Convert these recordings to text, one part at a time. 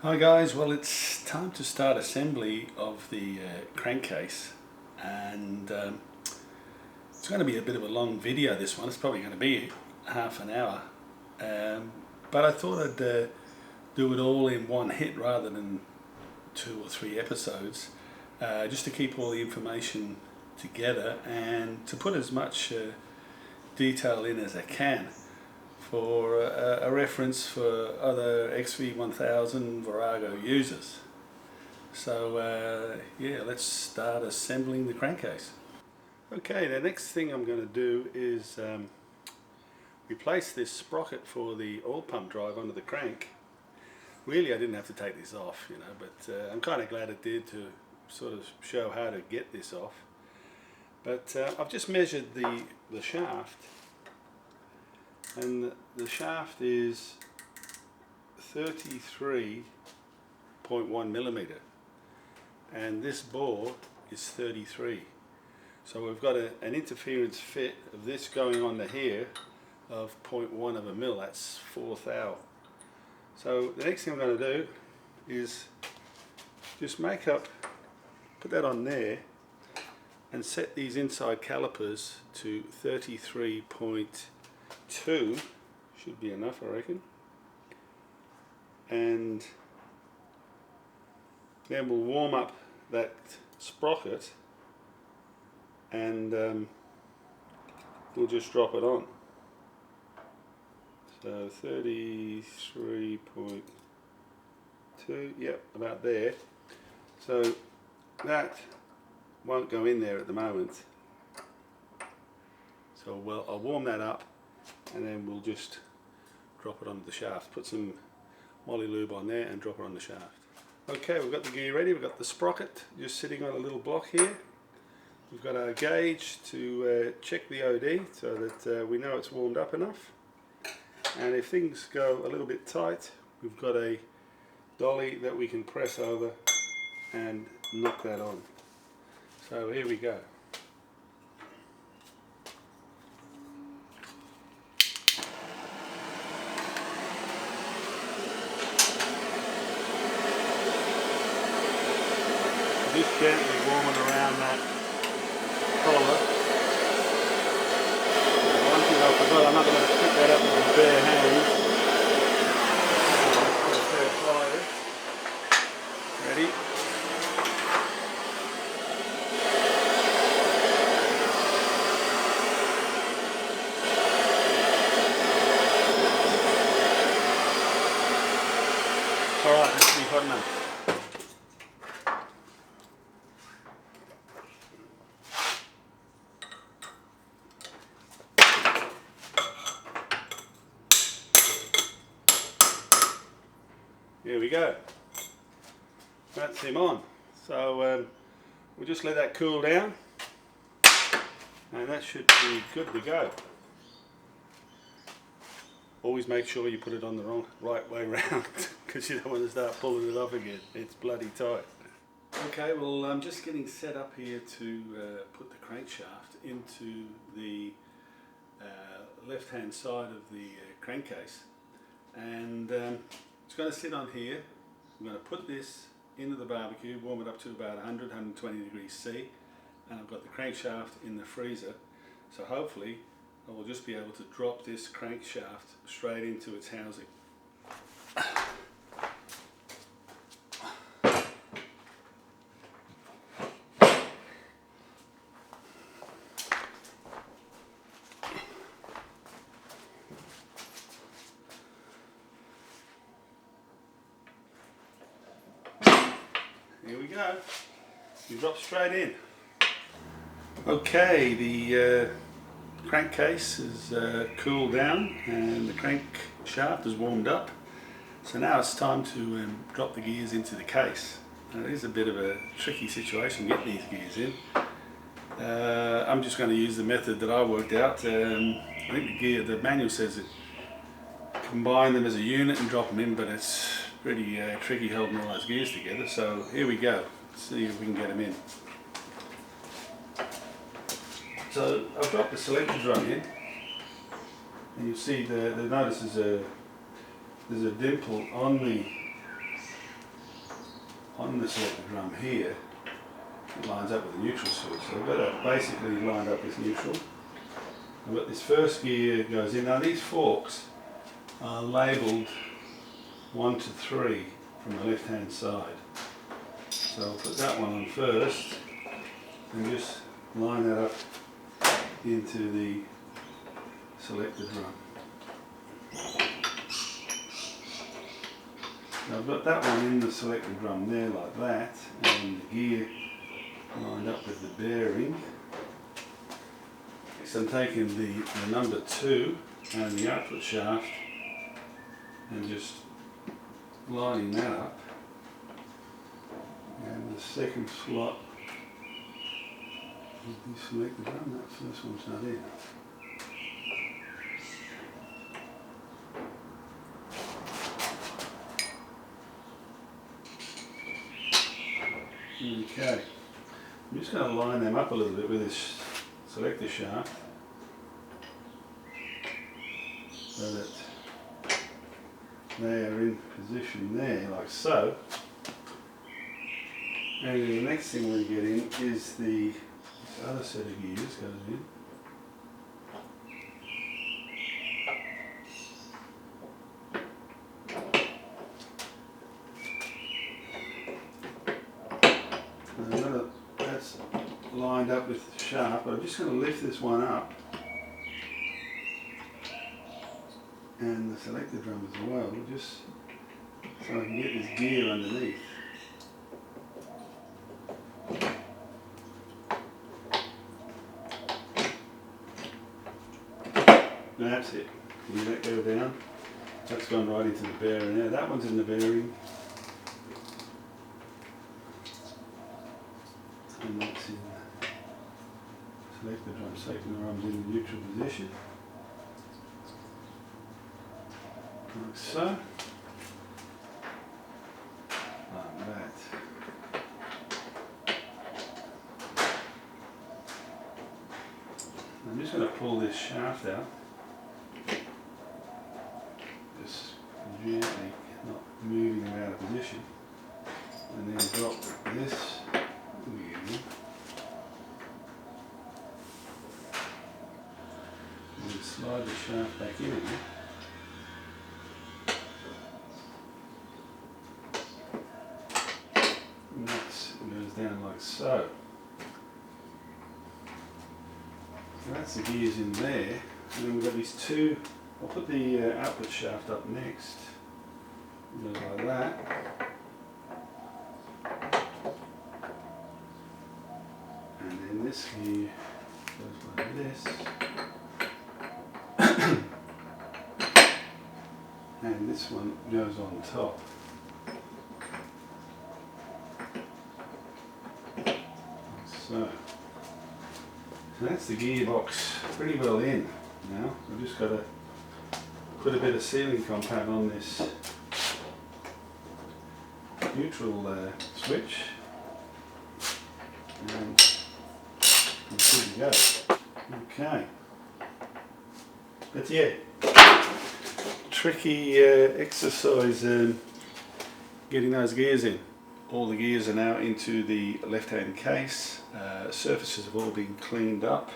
Hi guys, well it's time to start assembly of the crankcase, and it's going to be a bit of a long video. This one, it's probably going to be half an hour, but I thought I'd do it all in one hit rather than 2 or 3 episodes, just to keep all the information together and to put as much detail in as I can for a reference for other XV1000 Virago users. So yeah, let's start assembling the crankcase. Okay, the next thing I'm going to do is replace this sprocket for the oil pump drive onto the crank. Really, I didn't have to take this off, you know, but I'm kind of glad it did, to sort of show how to get this off. But I've just measured the shaft, and the shaft is 33.1 millimeter, and this bore is 33. So we've got an interference fit of this going on to here of 0.1 of a mil. That's 4 thou. So the next thing I'm going to do is just put that on there and set these inside calipers to 33.2, should be enough, I reckon, and then we'll warm up that sprocket and we'll just drop it on. So 33.2, yep, about there. So that won't go in there at the moment, so I'll warm that up and then we'll just drop it onto the shaft. Put some moly lube on there and drop it on the shaft. Okay, we've got the gear ready. We've got the sprocket just sitting on a little block here. We've got our gauge to check the OD so that we know it's warmed up enough, and if things go a little bit tight, we've got a dolly that we can press over and knock that on. So here we go. Just gently warming around that collar. One thing I forgot, I'm not going to pick that up with a bare hand. Put a pair of pliers. Ready? Alright, that should be hot enough. Here we go. That's him on. So we'll just let that cool down, and that should be good to go. Always make sure you put it on the right way round, because you don't want to start pulling it off again. It's bloody tight. Okay, well I'm just getting set up here to put the crankshaft into the left hand side of the crankcase, and it's going to sit on here. I'm going to put this into the barbecue, warm it up to about 100-120 degrees C, and I've got the crankshaft in the freezer, so hopefully I will just be able to drop this crankshaft straight into its housing. Here we go. You drop straight in. Okay, the crankcase is cooled down and the crankshaft is warmed up. So now it's time to drop the gears into the case. Now, it is a bit of a tricky situation getting these gears in. I'm just going to use the method that I worked out. I think the manual says it combine them as a unit and drop them in, but it's pretty tricky holding all those gears together. So here we go. Let's see if we can get them in. So I've dropped the selector drum in, and you'll see notice there's a dimple on the on the selector drum here, it lines up with the neutral switch. So I've got it basically lined up with neutral. I've got this first gear goes in. Now these forks are labelled 1 to 3 from the left hand side. So I'll put that one on first and just line that up into the selector drum. Now I've got that one in the selector drum there like that, and the gear lined up with the bearing. Next I'm taking the number 2 and the output shaft and just lining that up, and the second slot of the selector drum. That first one's not in. Okay, I'm just going to line them up a little bit with this selector shaft so that they are in position there, like so. And then the next thing we get in is this other set of gears goes in. That's lined up with the shaft, but I'm just going to lift this one up, and the selector drum as well, just so I can get this gear underneath. That's it. You let go down. That's gone right into the bearing there. That one's in the bearing. And that's in the selector drum. Selector drum's in the neutral position. Like so. Like that. I'm just going to pull this shaft out. Just gently, not moving them out of position. And then drop this gear. And then slide the shaft back in again. And that goes down like so. So that's the gears in there. And then we've got these two. I'll put the output shaft up next. It goes like that. And then this gear goes like this. And this one goes on top. So that's the gearbox pretty well in now. I've just got to put a bit of sealing compound on this neutral switch, and we're good to go. Okay, but yeah, tricky exercise getting those gears in. All the gears are now into the left hand case. Surfaces have all been cleaned up.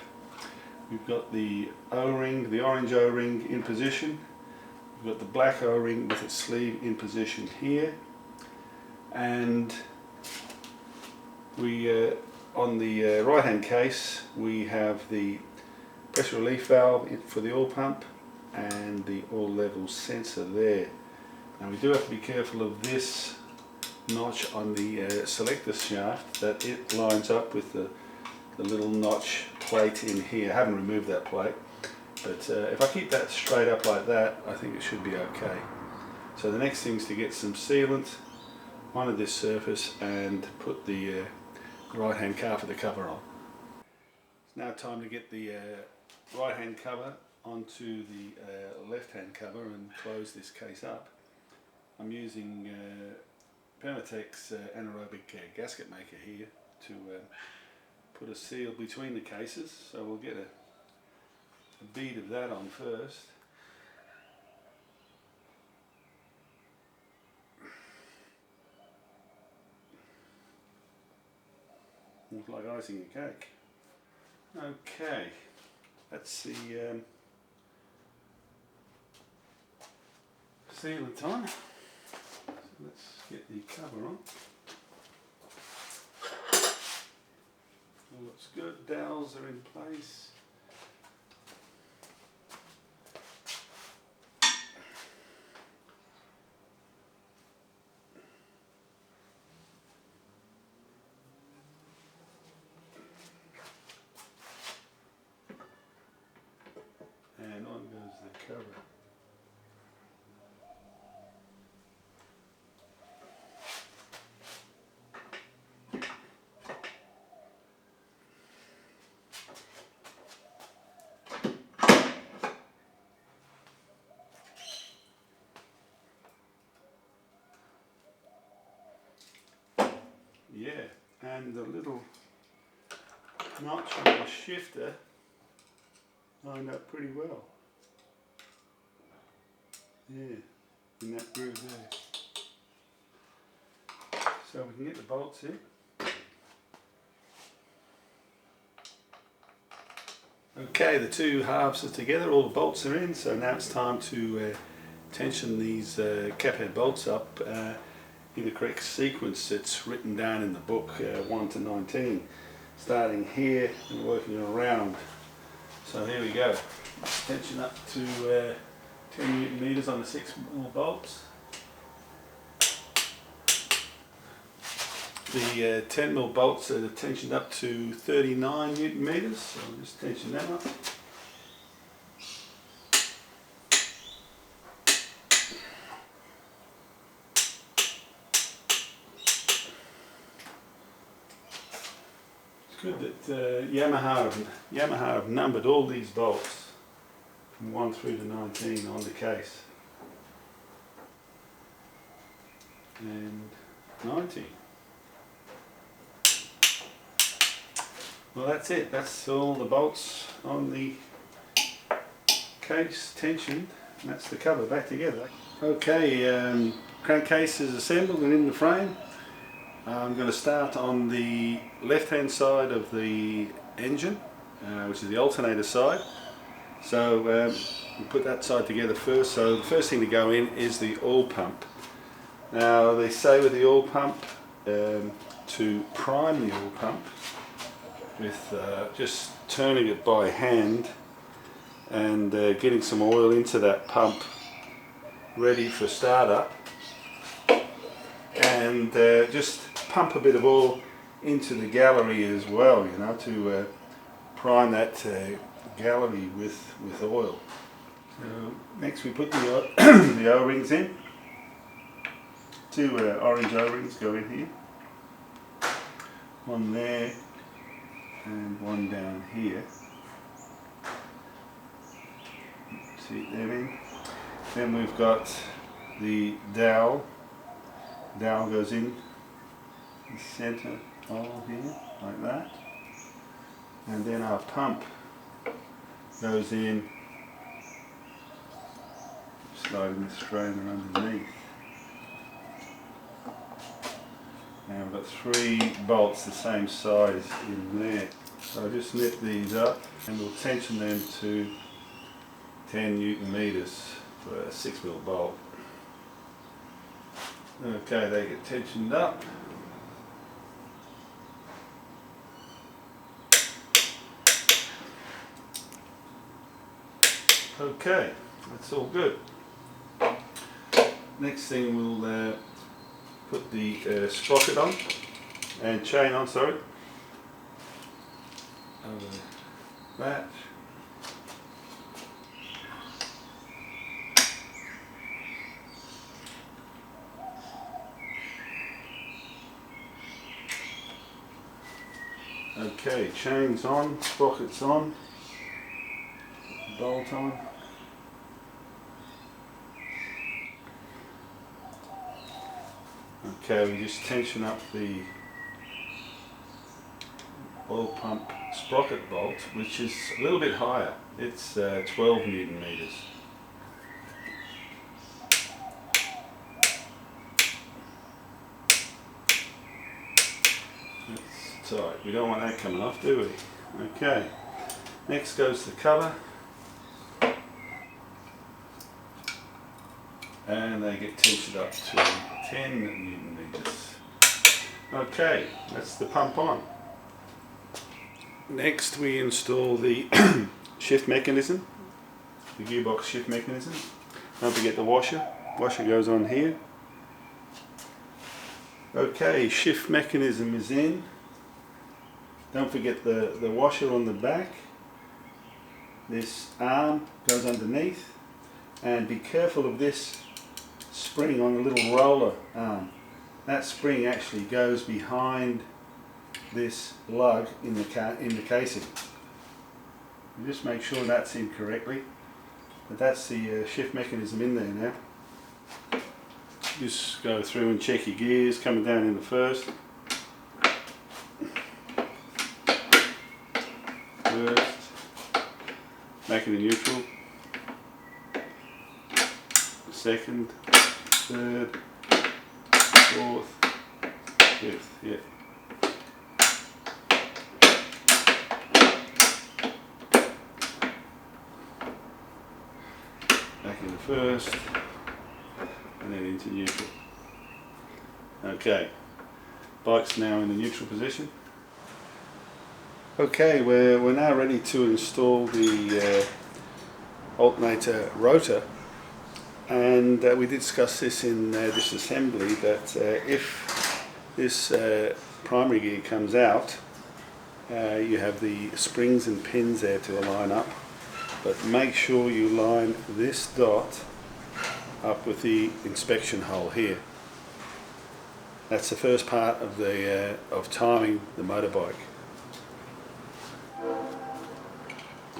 We've got the O-ring, the orange O-ring in position. We've got the black O-ring with its sleeve in position here. And we, on the right hand case, we have the pressure relief valve for the oil pump and the oil level sensor there. Now we do have to be careful of this notch on the selector shaft, that it lines up with the little notch plate in here. I haven't removed that plate, but if I keep that straight up like that, I think it should be okay. So the next thing is to get some sealant onto this surface and put the right hand calf of the cover on. It's now time to get the right hand cover onto the left hand cover and close this case up. I'm using Permatex anaerobic gasket maker here to put a seal between the cases, so we'll get a bead of that on first. Almost like icing a cake. Okay, that's the sealant on. So let's get the cover on. All looks good, dowels are in place. And on goes the cover. Yeah, and the little notch on the shifter lined up pretty well. Yeah, in that groove there. So we can get the bolts in. Okay, the two halves are together, all the bolts are in, so now it's time to tension these cap head bolts up in the correct sequence. It's written down in the book 1 to 19, starting here and working around. So here we go. Tension up to 10 Newton meters on the 6mm bolts. The 10mm bolts are tensioned up to 39 Newton meters, so I'll just tension them up. Good that Yamaha have numbered all these bolts from 1 through to 19 on the case. And 19. Well, that's it. That's all the bolts on the case tensioned. And that's the cover back together. Okay, crankcase is assembled and in the frame. I'm going to start on the left hand side of the engine, which is the alternator side. So we put that side together first. So the first thing to go in is the oil pump. Now they say with the oil pump to prime the oil pump with just turning it by hand and getting some oil into that pump ready for startup, and just pump a bit of oil into the gallery as well, you know, to prime that gallery with oil. So next we put the the O-rings in. Two orange O-rings go in here. One there and one down here. See them in. Then we've got the dowel. Dowel goes in the centre hole here, like that. And then our pump goes in, sliding the strainer underneath. Now we've got 3 bolts the same size in there. So I'll just knit these up and we'll tension them to 10 Newton meters for a 6mm bolt. Okay, they get tensioned up. Okay, that's all good. Next thing we'll put the sprocket on and chain on, sorry. Over that. Okay, chains on, sprockets on, bolt on. Okay, we just tension up the oil pump sprocket bolt, which is a little bit higher. It's 12 Newton meters. Let's side. We don't want that coming off, do we? Okay, next goes the cover, and they get tensioned up to 10 Newton meters. Okay, that's the pump on. Next we install the shift mechanism, the gearbox shift mechanism. Don't forget the washer. Washer goes on here. Okay, shift mechanism is in. Don't forget the washer on the back. This arm goes underneath, and be careful of this spring on the little roller arm. That spring actually goes behind this lug in the casing. You just make sure that's in correctly. But that's the shift mechanism in there now. Just go through and check your gears coming down in the first. Back in the neutral. Second, third, fourth, fifth, yeah. Back in the first, and then into neutral. Okay, bike's now in the neutral position. Okay, we're now ready to install the alternator rotor, and we did discuss this in this assembly that if this primary gear comes out, you have the springs and pins there to line up, but make sure you line this dot up with the inspection hole here. That's the first part of the of timing the motorbike.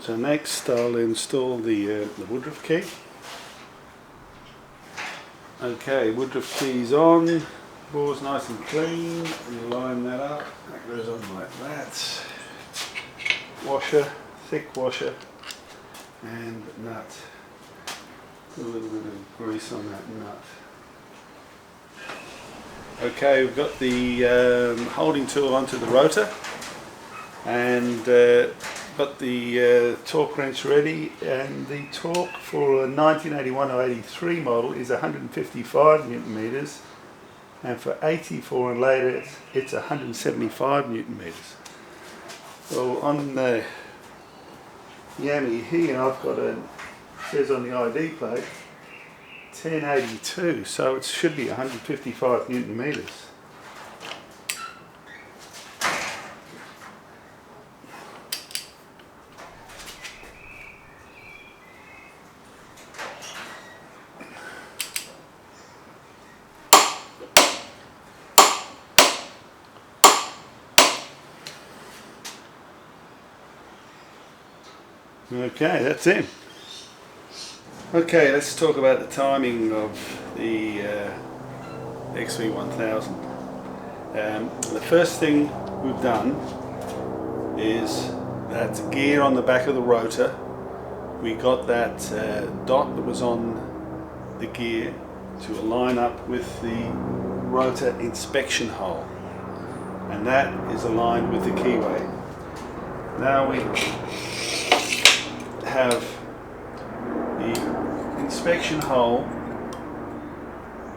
So next I'll install the woodruff key. Okay, woodruff key's on, bore's nice and clean, you line that up, that goes on like that. Washer, thick washer, and nut. Put a little bit of grease on that nut. Okay, we've got the holding tool onto the rotor, and got the torque wrench ready, and the torque for a 1981 or 83 model is 155 Newton meters, and for 84 and later it's 175 Newton meters. Well, on the Yamaha here I've got it says on the ID plate 1082, so it should be 155 Newton meters. Okay, that's it. Okay, let's talk about the timing of the XV1000. The first thing we've done is that gear on the back of the rotor. We got that dot that was on the gear to line up with the rotor inspection hole, and that is aligned with the keyway. Now we have the inspection hole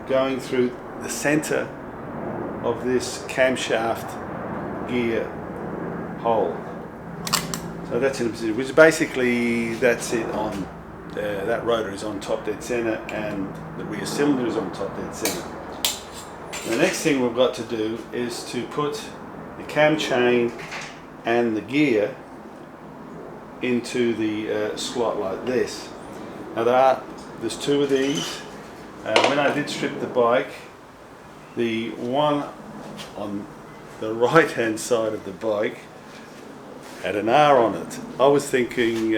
going through the center of this camshaft gear hole. So that's in a position, which basically that's it on, that rotor is on top dead center and the rear cylinder is on top dead center. The next thing we've got to do is to put the cam chain and the gear into the slot like this. Now there's two of these. When I did strip the bike, the one on the right hand side of the bike had an R on it. I was thinking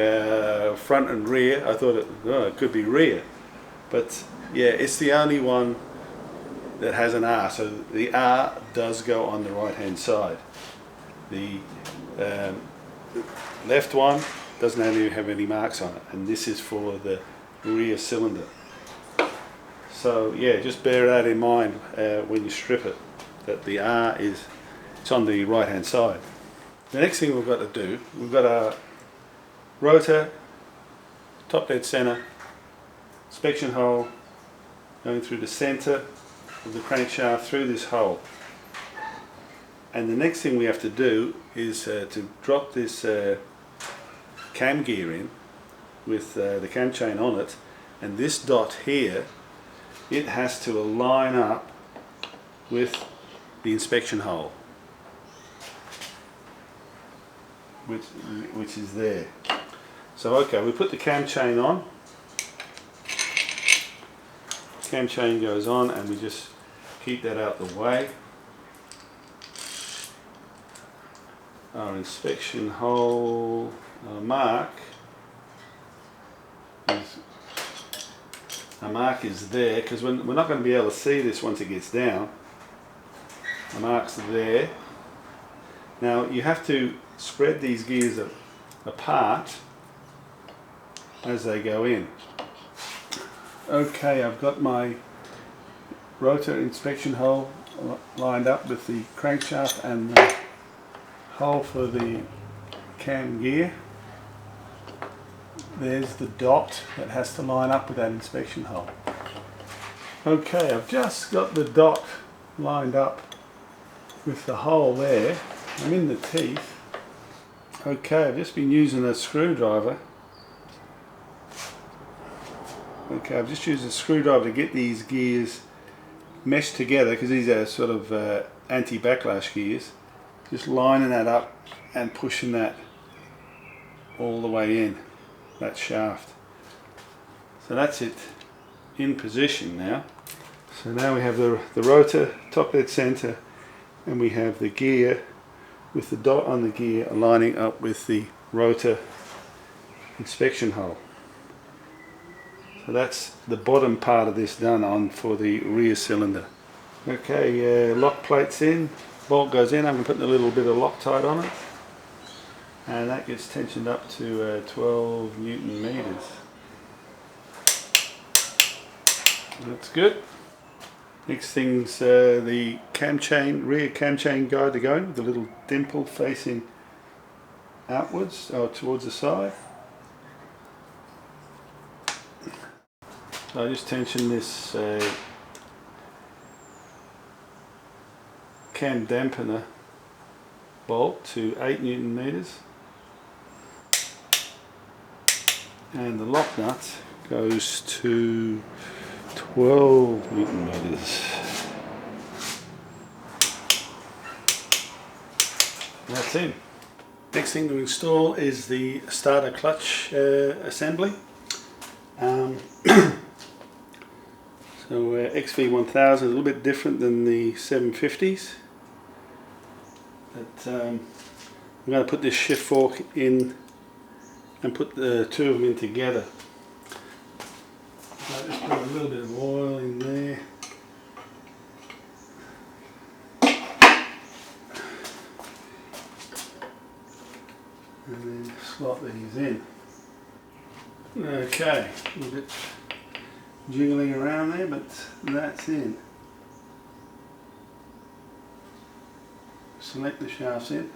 front and rear. I thought it could be rear, but yeah, it's the only one that has an R, so the R does go on the right hand side. The left one doesn't have any marks on it, and this is for the rear cylinder. So yeah, just bear that in mind when you strip it, that the R is It's on the right hand side. The next thing we've got to do, we've got our rotor, top dead center, inspection hole going through the center of the crankshaft through this hole. And the next thing we have to do is to drop this cam gear in with the cam chain on it, and this dot here, it has to line up with the inspection hole, which is there. So okay, we put the cam chain on, cam chain goes on, and we just keep that out the way. Our inspection hole mark is there, because we're not going to be able to see this once it gets down. The mark's there. Now you have to spread these gears apart as they go in. Okay, I've got my rotor inspection hole lined up with the crankshaft and the hole for the cam gear. There's the dot that has to line up with that inspection hole. Okay, I've just got the dot lined up with the hole there. I'm in the teeth. Okay, I've just been using a screwdriver. Okay, I've just used a screwdriver to get these gears meshed together, because these are sort of anti-backlash gears. Just lining that up and pushing that all the way in, that shaft. So that's it in position now. So now we have the rotor, top dead center, and we have the gear with the dot on the gear lining up with the rotor inspection hole. So that's the bottom part of this done on for the rear cylinder. Okay, lock plate's in, bolt goes in. I'm putting a little bit of Loctite on it, and that gets tensioned up to 12 Newton meters. That's good. Next thing's the cam chain, rear cam chain guide to go in with the little dimple facing outwards or towards the side. So I just tension this cam dampener bolt to 8 Newton meters, and the lock nut goes to 12 Newton meters. That's it. Next thing to install is the starter clutch assembly. So XV1000 is a little bit different than the 750s. But I'm going to put this shift fork in and put the two of them in together. So just put a little bit of oil in there. And then slot these in. Okay, a little bit jiggling around there, but that's in. Select the shafts in.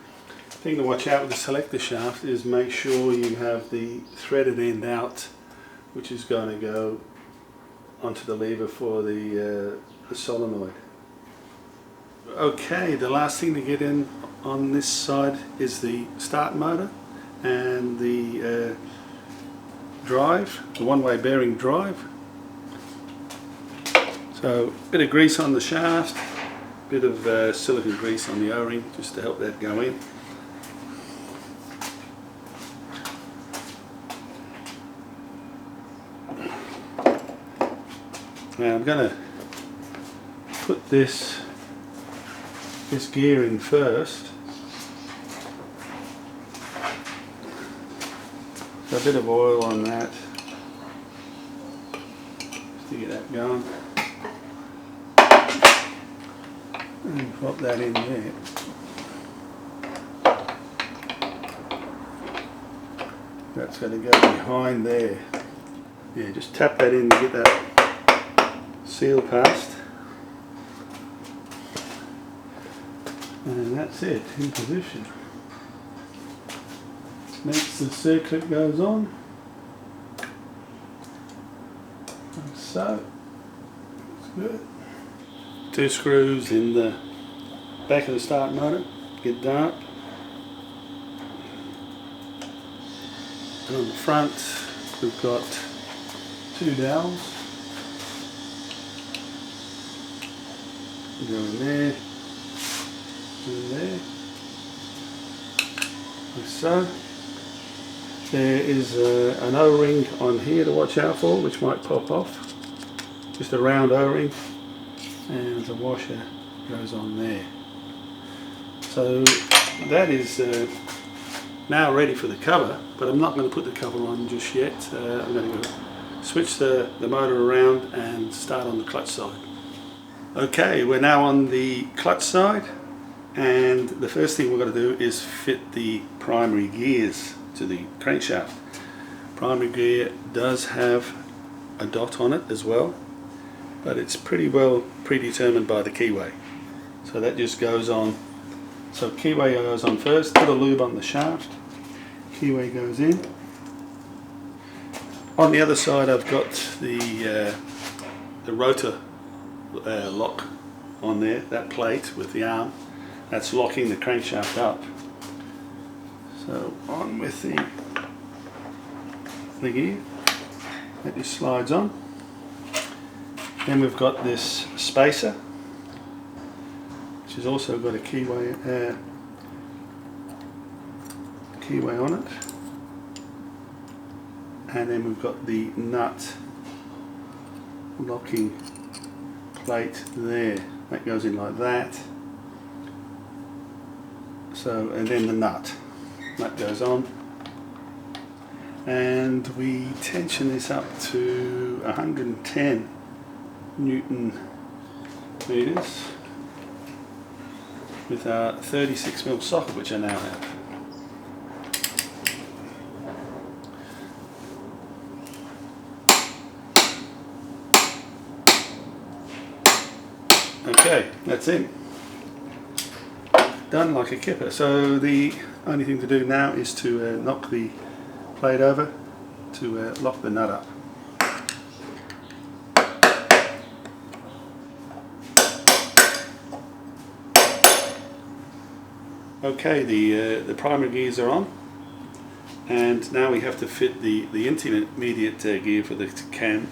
The thing to watch out with the selector shaft is make sure you have the threaded end out, which is going to go onto the lever for the solenoid. Okay, the last thing to get in on this side is the start motor and the drive, the one-way bearing drive. So a bit of grease on the shaft, a bit of silicone grease on the O-ring just to help that go in. Now I'm going to put this gear in first. So a bit of oil on that just to get that going. And pop that in there. That's going to go behind there. Yeah, just tap that in to get that seal past. And that's it, in position. Next the circlip goes on, like so. That's good. 2 screws in the back of the start motor, get done up. And on the front we've got 2 dowels. Go in there, and there, like so. There is an O-ring on here to watch out for, which might pop off. Just a round O-ring, and the washer goes on there. So that is now ready for the cover, but I'm not going to put the cover on just yet. I'm going to go switch the motor around and start on the clutch side. Okay, we're now on the clutch side, and the first thing we're going to do is fit the primary gears to the crankshaft. Primary gear does have a dot on it as well, but it's pretty well predetermined by the keyway. So that just goes on. So keyway goes on first, put a lube on the shaft, keyway goes in. On the other side I've got the rotor lock on there, that plate with the arm, that's locking the crankshaft up. So on with the gear, that just slides on. Then we've got this spacer, which has also got a keyway on it, and then we've got the nut locking plate there, that goes in like that. So, and then the nut goes on, and we tension this up to 110 Newton meters with our 36mm socket, which I now have. Okay, that's it. Done like a kipper. So the only thing to do now is to knock the plate over to lock the nut up. Okay, the primary gears are on, and now we have to fit the intermediate gear for the cam,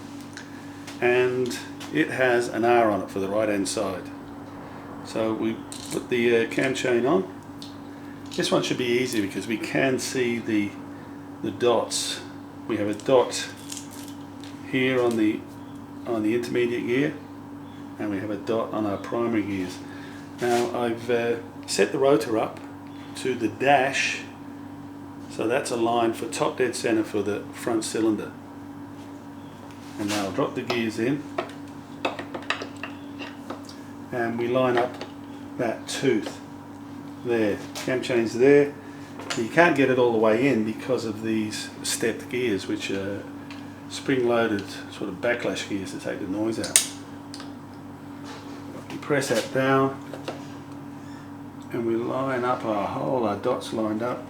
and it has an R on it for the right hand side. So we put the cam chain on. This one should be easy because we can see the dots. We have a dot here on the intermediate gear, and we have a dot on our primary gears. Now I've set the rotor up to the dash, so that's aligned for top dead center for the front cylinder. And now I'll drop the gears in, and we line up that tooth there. Cam chain's there. You can't get it all the way in because of these stepped gears, which are spring-loaded sort of backlash gears to take the noise out. We press that down, and we line up our hole, our dots lined up.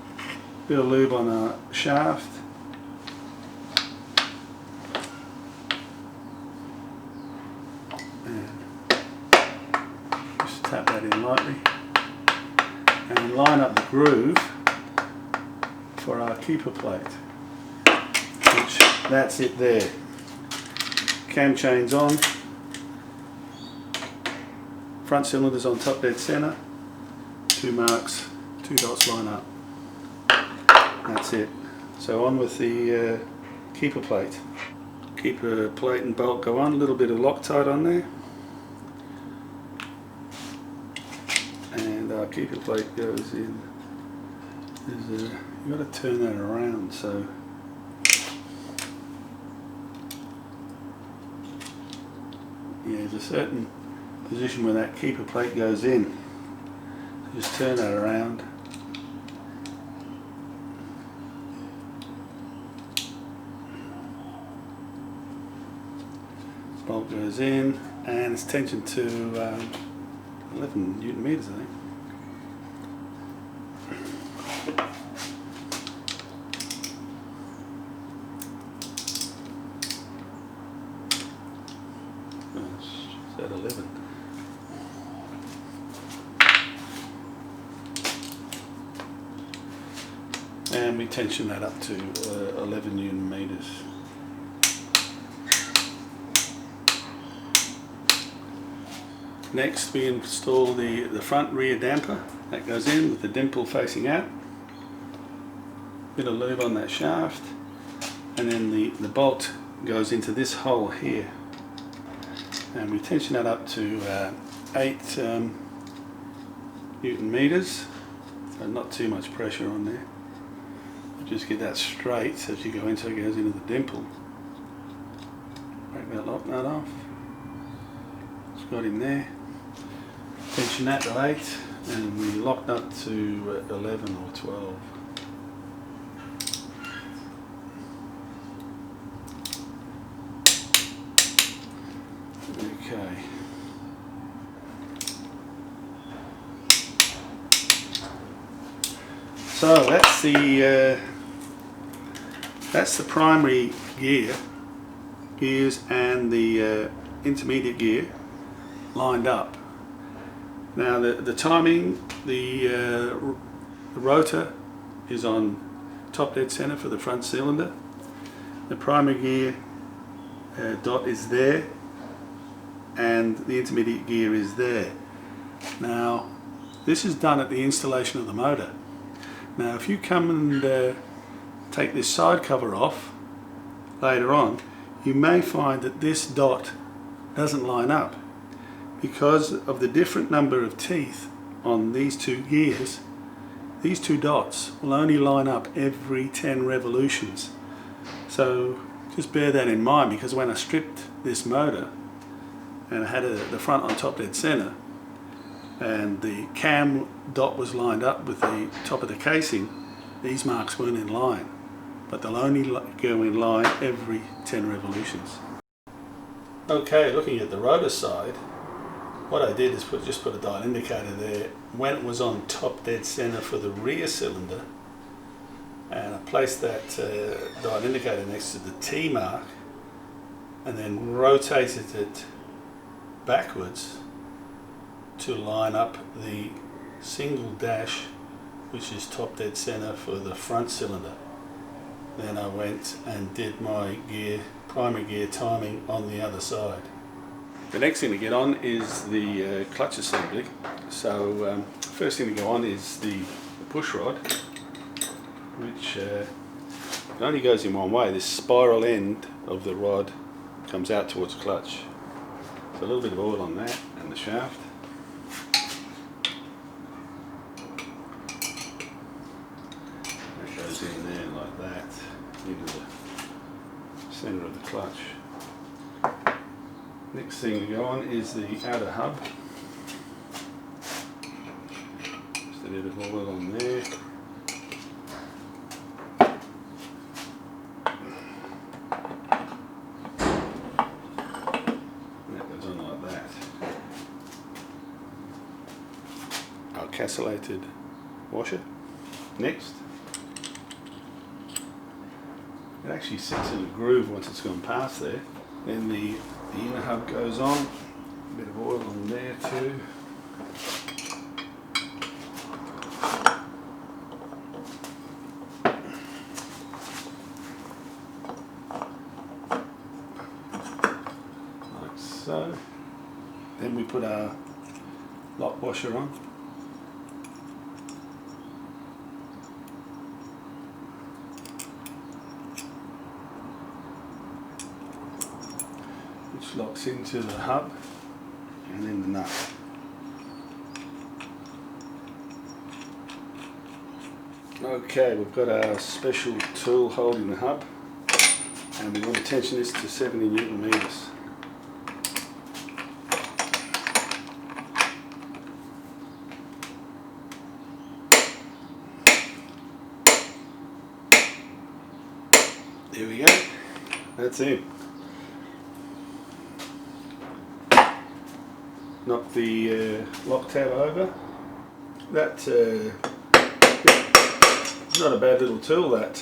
Bit of lube on our shaft. And just tap that in lightly. And line up the groove for our keeper plate. Which, that's it there. Cam chain's on. Front cylinder's on top dead center. 2 marks, 2 dots line up. That's it. So on with the keeper plate. Keeper plate and bolt go on. A little bit of Loctite on there. And our keeper plate goes in. You've got to turn that around, so yeah, there's a certain position where that keeper plate goes in. Just turn that around. Bolt goes in, and it's tensioned to 11 Newton meters, I think. at 11. And we tension that up to 11 Newton meters. Next we install the front rear damper. That goes in with the dimple facing out. Bit of lube on that shaft, and then the bolt goes into this hole here. And we tension that up to 8 Newton meters, so not too much pressure on there. Just get that straight so as you go into it, goes into the dimple. Break that lock nut off. It's got in there. Tension that to 8, and we lock nut to 11 or 12. Okay. So that's the primary gears and the intermediate gear lined up. Now the timing, the rotor is on top dead center for the front cylinder. The primary gear dot is there, and the intermediate gear is there. Now this is done at the installation of the motor. Now if you come and take this side cover off later on, you may find that this dot doesn't line up because of the different number of teeth on these two gears. These two dots will only line up every 10 revolutions. So just bear that in mind, because when I stripped this motor and I had the front on top dead center and the cam dot was lined up with the top of the casing, these marks weren't in line, but they'll only go in line every 10 revolutions. Okay, looking at the rotor side, what I did is just put a dial indicator there when it was on top dead center for the rear cylinder, and I placed that dial indicator next to the T mark and then rotated it backwards to line up the single dash which is top dead center for the front cylinder. Then I went and did my primary gear timing on the other side. The next thing to get on is the clutch assembly. So first thing to go on is the push rod, which it only goes in one way. This spiral end of the rod comes out towards the clutch. So a little bit of oil on that and the shaft. That goes in there like that into the center of the clutch. Next thing to go on is the outer hub. Just a little bit of oil on there. And that goes on like that. Our castellated washer. Next. It actually sits in a groove once it's gone past there. Then the inner hub goes on, a bit of oil on there too. Like so. Then we put our lock washer on. Which locks into the hub and then the nut. Okay, we've got our special tool holding the hub, and we want to tension this to 70 Newton meters. There we go, that's it. Knock the lock tab over. That it's not a bad little tool, that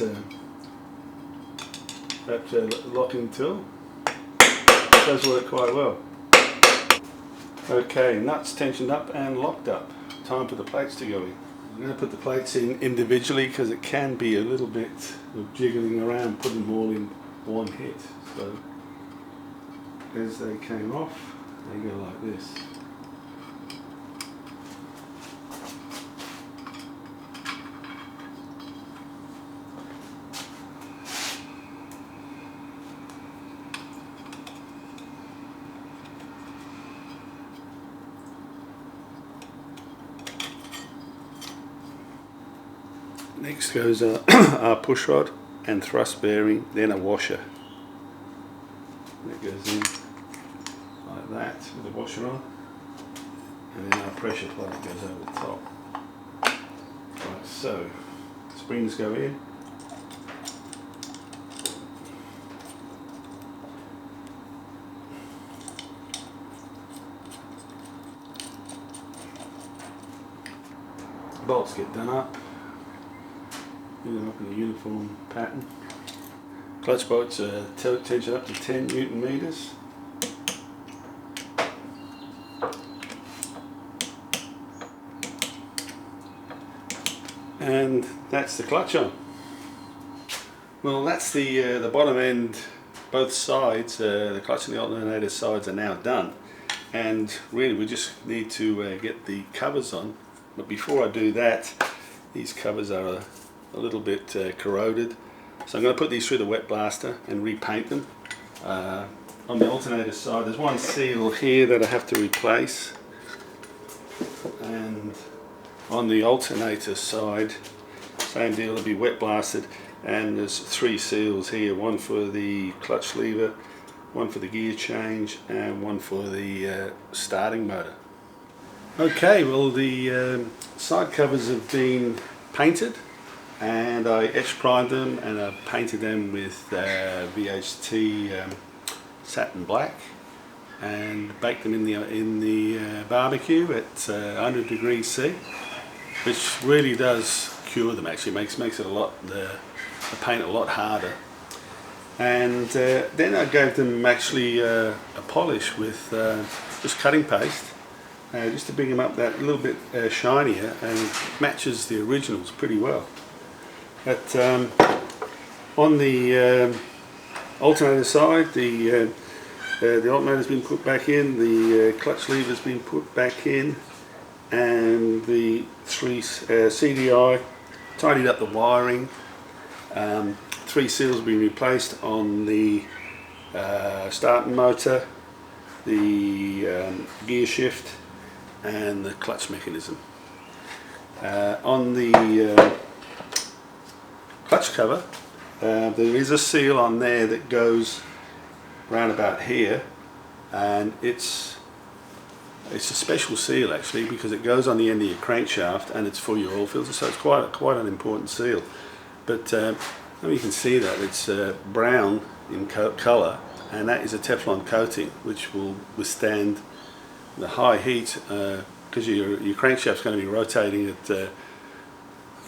locking tool. It does work quite well. Okay, nuts tensioned up and locked up. Time for the plates to go in. I'm going to put the plates in individually because it can be a little bit of jiggling around, putting them all in one hit. So as they came off, they go like this. Next goes our push rod and thrust bearing, then a washer. That goes in like that with the washer on, and then our pressure plate goes over the top. Like so. Springs go in. Bolts get done up. Put them up in a uniform pattern. Clutch bolts are tensioned up to 10 Newton meters. And that's the clutch on. Well, that's the bottom end, both sides, the clutch and the alternator sides are now done. And really we just need to get the covers on. But before I do that, these covers are a little bit corroded, so I'm going to put these through the wet blaster and repaint them. On the alternator side, there's one seal here that I have to replace, and on the alternator side, same deal, it'll be wet blasted, and there's 3 seals here, one for the clutch lever, one for the gear change, and one for the starting motor. Okay, well the side covers have been painted, and I etch primed them and I painted them with VHT satin black, and baked them in the barbecue at 100 degrees C, which really does cure them. Actually makes it a lot the paint a lot harder. And then I gave them actually a polish with just cutting paste, just to bring them up that little bit shinier, and it matches the originals pretty well. But on the alternator side, the alternator's been put back in, the clutch lever's been put back in, and the 3 CDI, tidied up the wiring. 3 seals have been replaced on the starting motor, the gear shift, and the clutch mechanism. On the clutch cover, there is a seal on there that goes round about here, and it's a special seal actually, because it goes on the end of your crankshaft and it's for your oil filter, so it's quite an important seal. But you can see that it's brown in colour, and that is a Teflon coating which will withstand the high heat, because your crankshaft's going to be rotating at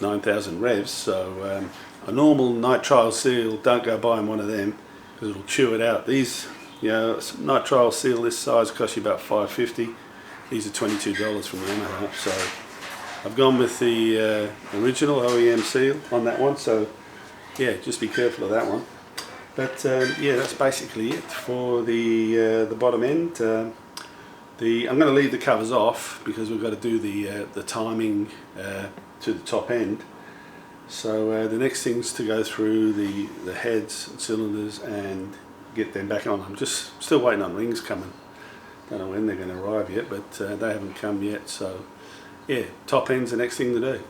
9,000 revs, so a normal nitrile seal, don't go buying one of them because it'll chew it out. These, nitrile seal this size costs you about $5.50. These are $22 from Yamaha, so I've gone with the original OEM seal on that one, so yeah, just be careful of that one. But yeah, that's basically it for the bottom end. I'm going to leave the covers off because we've got to do the timing to the top end. So the next thing's to go through the heads and cylinders and get them back on. I'm just still waiting on rings coming. Don't know when they're going to arrive yet, but they haven't come yet. So yeah, top end's the next thing to do.